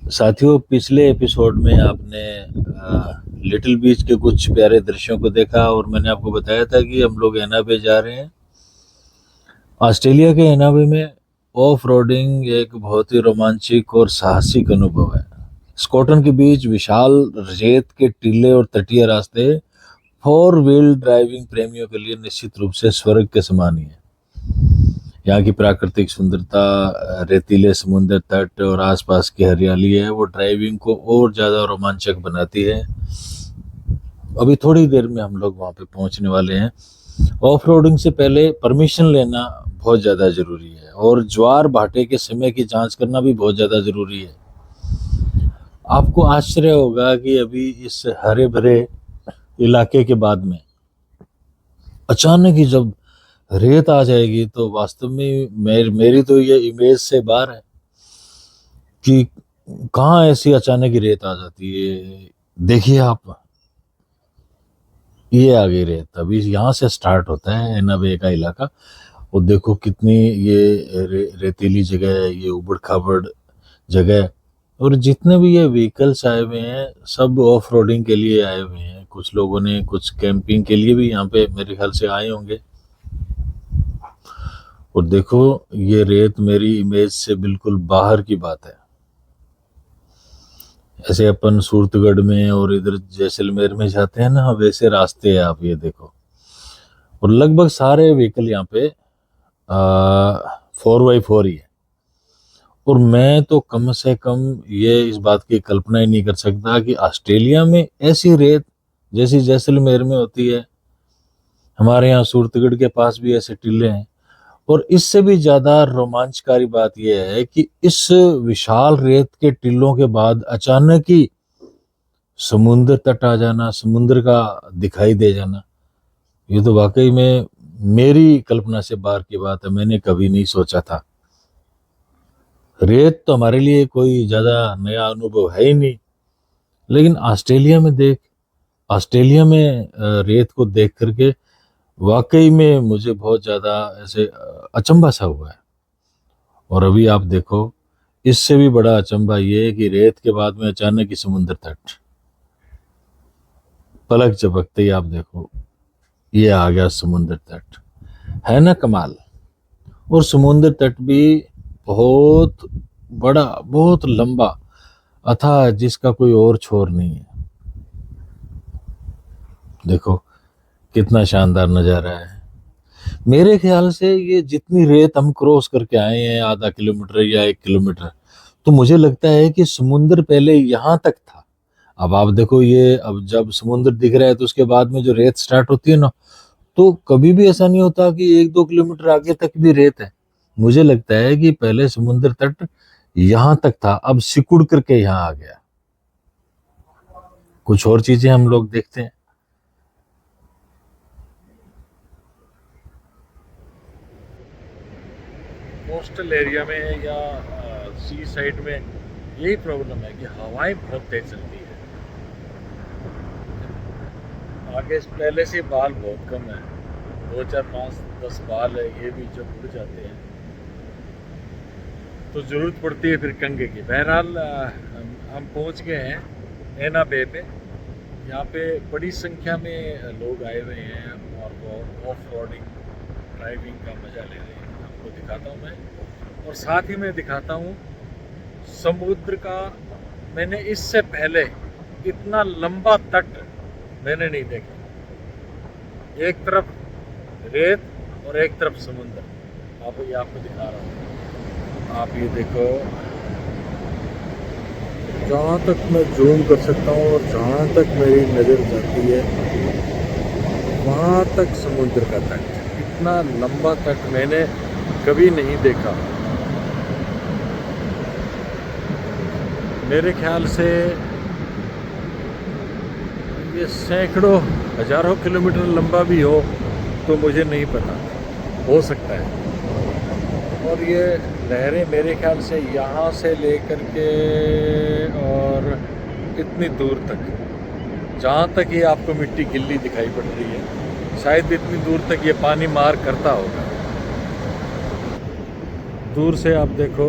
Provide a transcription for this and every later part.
साथियों, पिछले एपिसोड में आपने लिटिल बीच के कुछ प्यारे दृश्यों को देखा और मैंने आपको बताया था कि हम लोग एना बे जा रहे हैं। ऑस्ट्रेलिया के एना बे में ऑफ रोडिंग एक बहुत ही रोमांचक और साहसिक अनुभव है। स्कॉटलैंड के बीच विशाल रेत के टीले और तटीय रास्ते फोर व्हील ड्राइविंग प्रेमियों के लिए निश्चित रूप से स्वर्ग के समान ही है। यहाँ की प्राकृतिक सुंदरता, रेतीले समुद्र तट और आसपास की हरियाली है वो ड्राइविंग को और ज़्यादा रोमांचक बनाती है। अभी थोड़ी देर में हम लोग वहाँ पे पहुँचने वाले हैं। ऑफ रोडिंग से पहले परमिशन लेना बहुत ज़्यादा ज़रूरी है और ज्वार भाटे के समय की जांच करना भी बहुत ज़्यादा ज़रूरी है। आपको आश्चर्य होगा कि अभी इस हरे भरे इलाके के बाद में अचानक ही जब रेत आ जाएगी तो वास्तव में मेरी तो ये इमेज से बाहर है कि कहाँ ऐसी अचानक ही रेत आ जाती है। देखिए आप, ये आ गई रेत। अभी यहाँ से स्टार्ट होता है एना बे का इलाका और देखो कितनी ये रेतीली जगह है, ये उबड़ खाबड़ जगह है। और जितने भी ये व्हीकल्स आए हुए हैं सब ऑफ रोडिंग के लिए आए हुए हैं। कुछ लोगों ने कुछ कैंपिंग के लिए भी यहाँ पे मेरे ख्याल से आए होंगे। और देखो ये रेत मेरी इमेज से बिल्कुल बाहर की बात है। ऐसे अपन सूरतगढ़ में और इधर जैसलमेर में जाते हैं ना, वैसे रास्ते हैं आप ये देखो। और लगभग सारे व्हीकल यहाँ पे 4x4 ही है। और मैं तो कम से कम ये इस बात की कल्पना ही नहीं कर सकता कि ऑस्ट्रेलिया में ऐसी रेत जैसी जैसलमेर में होती है। हमारे यहाँ सूरतगढ़ के पास भी ऐसे टीले हैं। और इससे भी ज्यादा रोमांचकारी बात यह है कि इस विशाल रेत के टीलों के बाद अचानक ही समुद्र तट आ जाना, समुद्र का दिखाई दे जाना, ये तो वाकई में मेरी कल्पना से बाहर की बात है। मैंने कभी नहीं सोचा था। रेत तो हमारे लिए कोई ज्यादा नया अनुभव है ही नहीं, लेकिन ऑस्ट्रेलिया में रेत को देख करके वाकई में मुझे बहुत ज्यादा ऐसे अचंभा सा हुआ है। और अभी आप देखो, इससे भी बड़ा अचंभा ये है कि रेत के बाद में अचानक ही समुद्र तट, पलक झपकते ही आप देखो ये आ गया समुद्र तट। है ना कमाल। और समुद्र तट भी बहुत बड़ा, बहुत लंबा, अथाह, जिसका कोई और छोर नहीं है। देखो कितना शानदार नजारा है। मेरे ख्याल से ये जितनी रेत हम क्रॉस करके आए हैं, आधा किलोमीटर या 1 किलोमीटर, तो मुझे लगता है कि समुद्र पहले यहाँ तक था। अब आप देखो, ये अब जब समुद्र दिख रहा है तो उसके बाद में जो रेत स्टार्ट होती है ना, तो कभी भी ऐसा नहीं होता कि 1-2 किलोमीटर आगे तक भी रेत है। मुझे लगता है कि पहले समुद्र तट यहाँ तक था, अब सिकुड़ करके यहाँ आ गया। कुछ और चीजें हम लोग देखते हैं। कोस्टल एरिया में या सी साइड में यही प्रॉब्लम है कि हवाएं बहुत तेज चलती है। आगे पहले से बाल बहुत कम है, 2 4 5 10 बाल है, ये भी जब उड़ जाते हैं तो ज़रूरत पड़ती है फिर कंघे की। बहरहाल हम पहुंच गए हैं एना बे पे। यहाँ पे बड़ी संख्या में लोग आए हुए हैं और वो ऑफ रोडिंग ड्राइविंग का मज़ा ले रहे हैं। आपको दिखाता हूँ मैं, और साथ ही मैं दिखाता हूँ समुद्र का। मैंने इससे पहले इतना लंबा तट मैंने नहीं देखा। एक तरफ रेत और एक तरफ समुद्र। ये आपको दिखा रहा हूँ। आप ये देखो, जहाँ तक मैं जूम कर सकता हूँ और जहाँ तक मेरी नज़र जाती है वहाँ तक समुद्र का तट। इतना लंबा तट मैंने कभी नहीं देखा। मेरे ख्याल से ये सैकड़ों हजारों किलोमीटर लंबा भी हो तो मुझे नहीं पता, हो सकता है। और ये लहरें मेरे ख्याल से यहाँ से लेकर के और इतनी दूर तक, जहाँ तक ये आपको मिट्टी गिल्ली दिखाई पड़ रही है, शायद इतनी दूर तक ये पानी मार करता होगा। दूर से आप देखो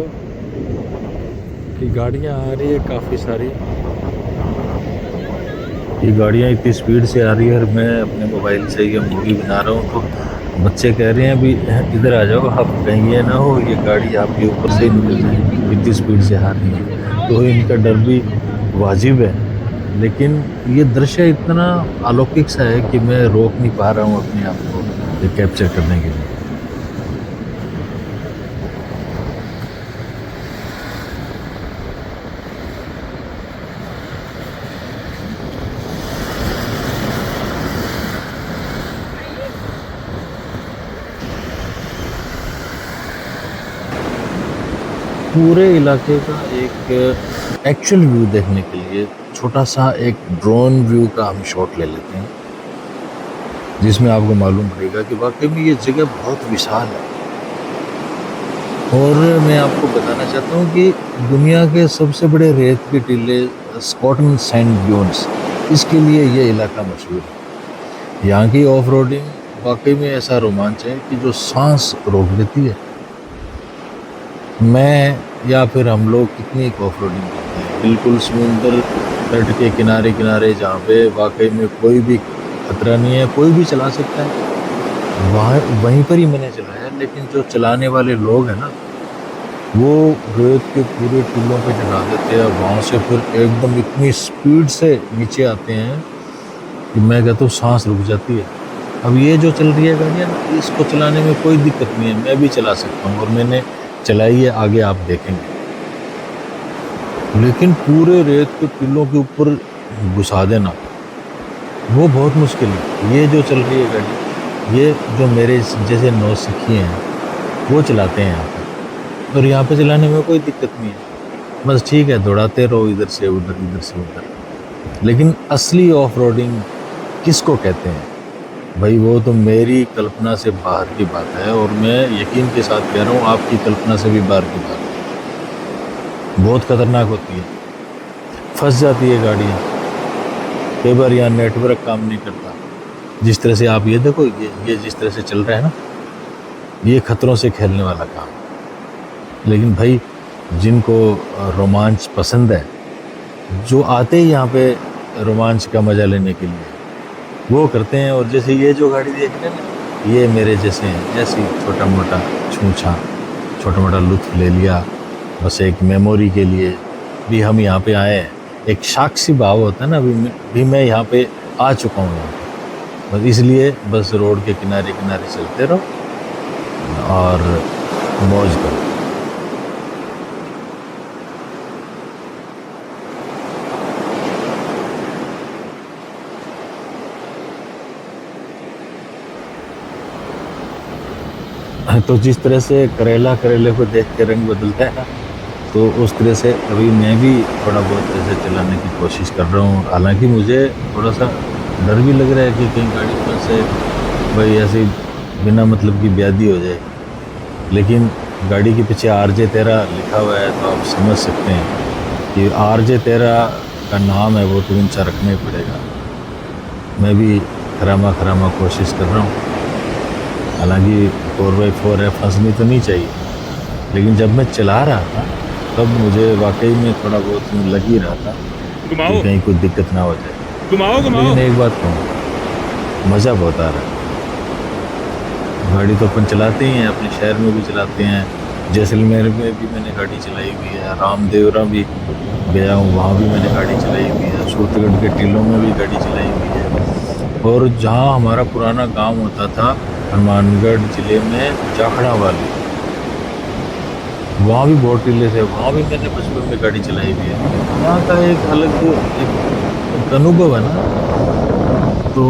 कि गाड़ियाँ आ रही है काफ़ी सारी। ये गाड़ियाँ इतनी स्पीड से आ रही है और मैं अपने मोबाइल से ये मूवी बना रहा हूँ, तो बच्चे कह रहे हैं अभी इधर आ जाओ, आप कहीं ये ना हो ये गाड़ी आपके ऊपर से ही निकल जाए, इतनी स्पीड से आ रही है। तो इनका डर भी वाजिब है, लेकिन ये दृश्य इतना अलौकिक सा है कि मैं रोक नहीं पा रहा हूँ अपने आप को ये कैप्चर करने के लिए। पूरे इलाके का एक एक्चुअल व्यू देखने के लिए छोटा सा एक ड्रोन व्यू का हम शॉट ले लेते हैं, जिसमें आपको मालूम पड़ेगा कि वाकई में ये जगह बहुत विशाल है। और मैं आपको बताना चाहता हूँ कि दुनिया के सबसे बड़े रेत के टीले स्कॉटलैंड सैंड ड्यून्स, इसके लिए ये इलाका मशहूर है। यहाँ की ऑफ रोडिंग वाकई में ऐसा रोमांच है कि जो सांस रोक देती है। मैं या फिर हम लोग कितनी ऑफ रोडिंग करते हैं बिल्कुल समुंदर तट के किनारे किनारे, जहाँ पे वाकई में कोई भी खतरा नहीं है, कोई भी चला सकता है, वहाँ वहीं पर ही मैंने चलाया। लेकिन जो चलाने वाले लोग हैं ना, वो रेत के पूरे टीलों पे चला देते हैं, वहाँ से फिर एकदम इतनी स्पीड से नीचे आते हैं कि मैं कहता हूँ सांस रुक जाती है। अब ये जो चल रही है गाड़ियाँ, इसको चलाने में कोई दिक्कत नहीं है, मैं भी चला सकता हूँ और मैंने चलाई है, आगे आप देखेंगे। लेकिन पूरे रेत के टीलों के ऊपर घुसा देना वो बहुत मुश्किल है। ये जो चल रही है गाड़ी, ये जो मेरे जैसे नौसिखिए हैं वो चलाते हैं यहाँ पर, और यहाँ पे चलाने में कोई दिक्कत नहीं है, बस ठीक है दौड़ाते रहो इधर से उधर इधर से उधर। लेकिन असली ऑफ रोडिंग किसको कहते हैं भाई, वो तो मेरी कल्पना से बाहर की बात है, और मैं यकीन के साथ कह रहा हूँ आपकी कल्पना से भी बाहर की बात है। बहुत खतरनाक होती है, फंस जाती है गाड़ियाँ, कई बार यहाँ नेटवर्क काम नहीं करता। जिस तरह से आप ये देखो, ये जिस तरह से चल रहा है ना, ये खतरों से खेलने वाला काम है। लेकिन भाई जिनको रोमांच पसंद है, जो आते ही यहाँ पे रोमांच का मज़ा लेने के लिए, वो करते हैं। और जैसे ये जो गाड़ी देख रहे हैं ना, ये मेरे जैसे हैं, ऐसे ही छोटा मोटा छूछा छोटा मोटा लुत्फ़ ले लिया, बस एक मेमोरी के लिए भी हम यहाँ पे आए हैं। एक साक्षी भाव होता है ना, भी मैं यहाँ पे आ चुका हूँ यहाँ पे, बस इसलिए बस रोड के किनारे किनारे चलते रहो और मौज करो। तो जिस तरह से करेले को देख के रंग बदलता है ना, तो उस तरह से अभी मैं भी थोड़ा बहुत ऐसे चलाने की कोशिश कर रहा हूँ। हालांकि मुझे थोड़ा सा डर भी लग रहा है कि कहीं गाड़ी पर से भाई ऐसे बिना मतलब की ब्यादी हो जाए। लेकिन गाड़ी के पीछे RJ13 लिखा हुआ है, तो आप समझ सकते हैं कि RJ13 का नाम है, वो तो ऊंचा रखना ही पड़ेगा। मैं भी खरामा कोशिश कर रहा हूँ। हालांकि 4x4 है, फंसनी तो नहीं चाहिए, लेकिन जब मैं चला रहा था तब मुझे वाकई में थोड़ा बहुत लग ही रहा था कि कहीं कोई दिक्कत ना हो जाए। लेकिन एक बात कहूँ, मज़ा बहुत आ रहा है। गाड़ी तो अपन चलाते ही हैं, अपने शहर में भी चलाते हैं, जैसलमेर में भी मैंने गाड़ी चलाई हुई है, रामदेवरा भी गया हूँ, वहाँ भी मैंने गाड़ी चलाई हुई है, सूरतगढ़ के टीलों में भी गाड़ी चलाई हुई है। और जहाँ हमारा पुराना गांव होता था हनुमानगढ़ ज़िले में जाखड़ा वाली, वहाँ भी बहुत टीले थे, वहाँ भी मैंने बचपन में गाड़ी चलाई हुई है। वहाँ का एक अलग एक अनुभव है ना, तो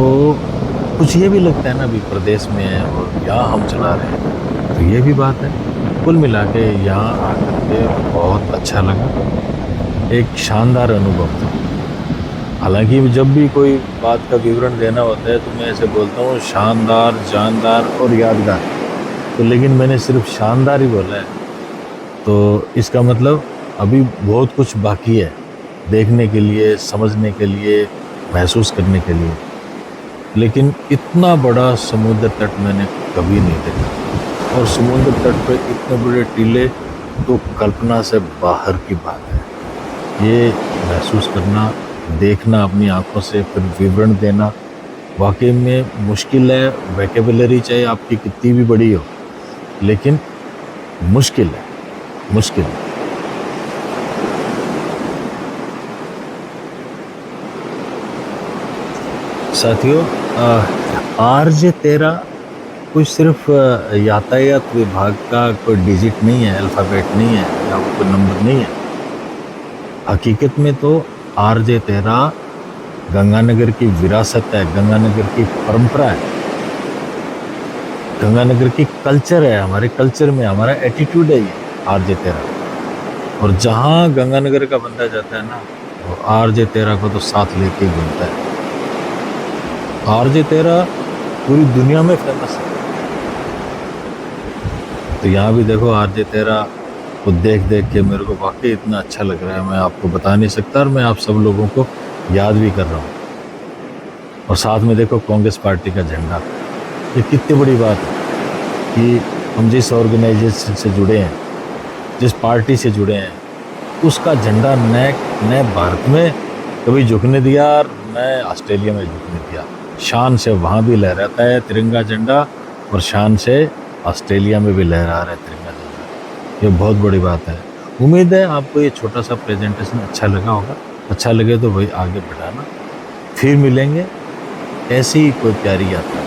कुछ ये भी लगता है ना अभी प्रदेश में है और यहाँ हम चला रहे हैं, तो ये भी बात है। कुल मिला के यहाँ आकर के बहुत अच्छा लगा, एक शानदार अनुभव था। हालांकि जब भी कोई बात का विवरण देना होता है तो मैं ऐसे बोलता हूँ शानदार, जानदार और यादगार, तो लेकिन मैंने सिर्फ शानदार ही बोला है, तो इसका मतलब अभी बहुत कुछ बाकी है देखने के लिए, समझने के लिए, महसूस करने के लिए। लेकिन इतना बड़ा समुद्र तट मैंने कभी नहीं देखा, और समुद्र तट पे इतने बड़े टीले तो कल्पना से बाहर की बात है। ये महसूस करना, देखना अपनी आंखों से, फिर विवरण देना वाकई में मुश्किल है। वोकैबुलरी चाहे आपकी कितनी भी बड़ी हो, लेकिन मुश्किल है, मुश्किल है। साथियों, RJ13 कोई सिर्फ यातायात विभाग का कोई डिजिट नहीं है, अल्फ़ाबेट नहीं है या वो कोई नंबर नहीं है। हकीकत में तो RJ13 गंगानगर की विरासत है, गंगानगर की परंपरा है, गंगानगर की कल्चर है। हमारे कल्चर में हमारा एटीट्यूड है ये RJ13। और जहाँ गंगानगर का बंदा जाता है ना, वो RJ13 को तो साथ लेके ही घूमता है। RJ13 पूरी दुनिया में फेमस है। तो यहाँ भी देखो RJ13 को देख देख के मेरे को वाकई इतना अच्छा लग रहा है, मैं आपको बता नहीं सकता। और मैं आप सब लोगों को याद भी कर रहा हूँ। और साथ में देखो कांग्रेस पार्टी का झंडा। ये कितनी बड़ी बात है कि हम जिस ऑर्गेनाइजेशन से जुड़े हैं, जिस पार्टी से जुड़े हैं, उसका झंडा नए भारत में कभी झुकने दिया और नए ऑस्ट्रेलिया में झुकने दिया। शान से वहाँ भी लहराता है तिरंगा झंडा, और शान से ऑस्ट्रेलिया में भी लहरा रहा है तिरंगा झंडा। ये बहुत बड़ी बात है। उम्मीद है आपको ये छोटा सा प्रेजेंटेशन अच्छा लगा होगा। अच्छा लगे तो वही आगे बढ़ाना। फिर मिलेंगे ऐसी ही कोई प्यारी यात्रा।